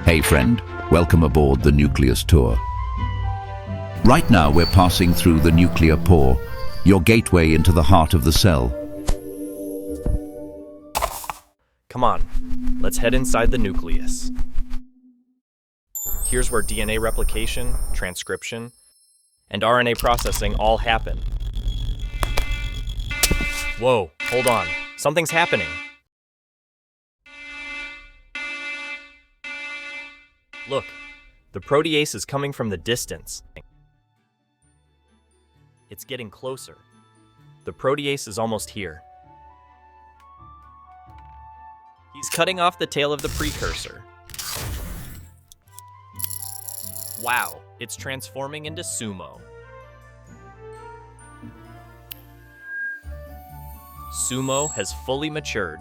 Hey friend, welcome aboard the Nucleus tour. Right now we're passing through the nuclear pore, your gateway into the heart of the cell. Come on, let's head inside the nucleus. Here's where DNA replication, transcription, and RNA processing all happen. Whoa, hold on. Something's happening. Look, the protease is coming from the distance. It's getting closer. The protease is almost here. He's cutting off the tail of the precursor. Wow, it's transforming into SUMO. SUMO has fully matured.